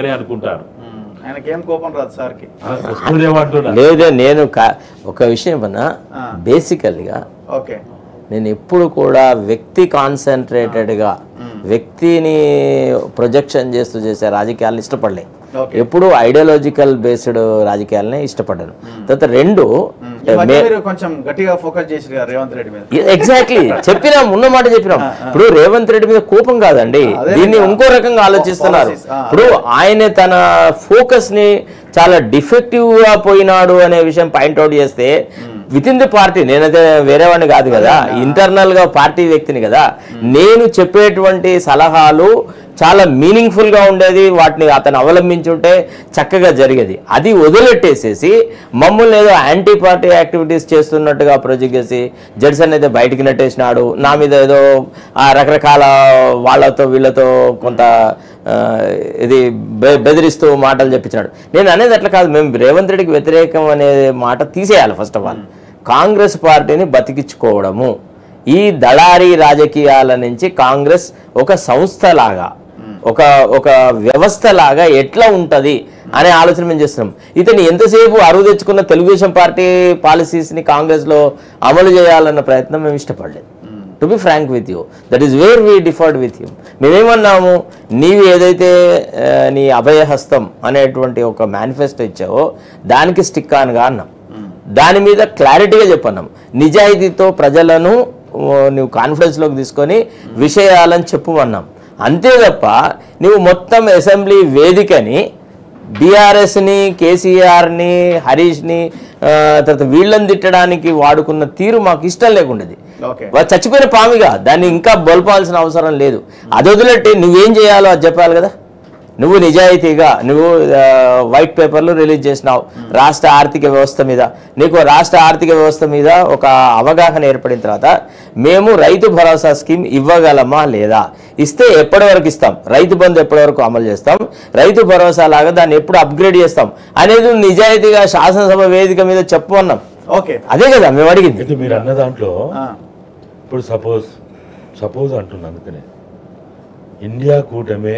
అనుకుంటారు. ఆయనకేం కోపం రాదు సార్కి. లేదే నేను ఒక విషయం అన్నా, బేసికల్గా ఓకే నేను ఎప్పుడు కూడా వ్యక్తి కాన్సన్ట్రేటెడ్గా వ్యక్తిని ప్రొజెక్షన్ చేస్తూ చేసే రాజకీయాలను ఇష్టపడలే. ఎప్పుడు ఐడియాలజికల్ బేస్డ్ రాజకీయాలనే ఇష్టపడ్డాను. తర్వాత రెండు కొంచెం గట్టిగా ఫోకస్ చేసి రేవంత్ రెడ్డి మీద ఎగ్జాక్ట్లీ చెప్పినాం, ఉన్న మాట చెప్పినాం. ఇప్పుడు రేవంత్ రెడ్డి మీద కోపం కాదండి, దీన్ని ఇంకో రకంగా ఆలోచిస్తున్నారు. ఇప్పుడు ఆయన తన ఫోకస్ ని చాలా డిఫెక్టివ్ గా పోయినాడు అనే విషయం పాయింట్అవుట్ చేస్తే విత్ ఇన్ ది పార్టీ, నేనైతే వేరే వాడిని కాదు కదా, ఇంటర్నల్ గా పార్టీ వ్యక్తిని కదా, నేను చెప్పేటువంటి సలహాలు చాలా మీనింగ్ఫుల్ గా ఉండేది, వాటిని అతను అవలంబించుంటే చక్కగా జరిగేది. అది వదిలెట్టేసేసి మమ్మల్ని ఏదో యాంటీ పార్టీ యాక్టివిటీస్ చేస్తున్నట్టుగా ప్రొజెక్ట్ చేసి జడ్సన్ అయితే బయటికి నెట్టేసినాడు, నా మీద ఏదో రకరకాల వాళ్ళతో వీళ్ళతో కొంత ఇది బెదిరిస్తూ మాటలు చెప్పించినాడు. నేను అనేది అట్లా కాదు, మేము రేవంత్ రెడ్డికి వ్యతిరేకం అనే మాట తీసేయాలి. ఫస్ట్ ఆఫ్ ఆల్ కాంగ్రెస్ పార్టీని బతికించుకోవడము, ఈ దళారీ రాజకీయాల నుంచి కాంగ్రెస్ ఒక సంస్థలాగా ఒక వ్యవస్థలాగా ఎట్లా ఉంటుంది అనే ఆలోచన మేము చేస్తున్నాం. ఇతను ఎంతసేపు అరువు తెచ్చుకున్న తెలుగుదేశం పార్టీ పాలసీస్ని కాంగ్రెస్లో అమలు చేయాలన్న ప్రయత్నం మేము ఇష్టపడలేదు. To be frank with you, that is where we differed with you. మేమేమన్నాము, నీవు ఏదైతే నీ అభయహస్తం అనేటువంటి ఒక మేనిఫెస్టో ఇచ్చావో దానికి స్టిక్ ఆన్గా అన్నాం. దాని మీద క్లారిటీగా చెప్పన్నాం, నిజాయితీతో ప్రజలను నువ్వు కాన్ఫిడెన్స్లోకి తీసుకొని విషయాలను చెప్పుమన్నాం. అంతే తప్ప నువ్వు మొత్తం అసెంబ్లీ వేదికని బీఆర్ఎస్ని, కేసీఆర్ని, హరీష్ని, తర్వాత వీళ్ళని తిట్టడానికి వాడుకున్న తీరు మాకు ఇష్టం లేకుండేది. చచ్చిపోయిన పామిగా దాన్ని ఇంకా బొల్పాల్సిన అవసరం లేదు. అది వదిలేట్టి నువ్వేం చేయాలో అది చెప్పాలి కదా. నువ్వు నిజాయితీగా నువ్వు వైట్ పేపర్లు రిలీజ్ చేసినావు రాష్ట్ర ఆర్థిక వ్యవస్థ మీద. నీకు రాష్ట్ర ఆర్థిక వ్యవస్థ మీద ఒక అవగాహన ఏర్పడిన తర్వాత మేము రైతు భరోసా స్కీమ్ ఇవ్వగలమా లేదా, ఇస్తే ఎప్పటి వరకు ఇస్తాం, రైతు బంధు ఎప్పటి వరకు అమలు చేస్తాం, రైతు భరోసా లాగా దాన్ని ఎప్పుడు అప్గ్రేడ్ చేస్తాం అనేది నిజాయితీగా శాసనసభ వేదిక మీద చెప్పమన్నాం. ఓకే అదే కదా మేము అడిగింది. మీరు అన్న దాంట్లో ఇప్పుడు సపోజ్ అంటున్నా, అందుకనే ఇండియా కూటమే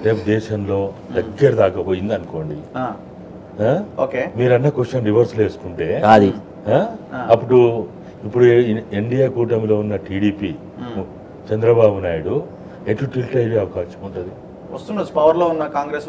రేపు దేశంలో దగ్గర దాకా పోయింది అనుకోండి, మీరు అన్న క్వశ్చన్ రివర్స్ లో వేసుకుంటే అది అప్పుడు ఇప్పుడు ఇండియా కూటమిలో ఉన్న టీడీపీ చంద్రబాబు నాయుడు ఎటు టిల్ట్ అయ్యే అవకాశం ఉంటుంది. వస్తున్న పవర్ లో ఉన్న కాంగ్రెస్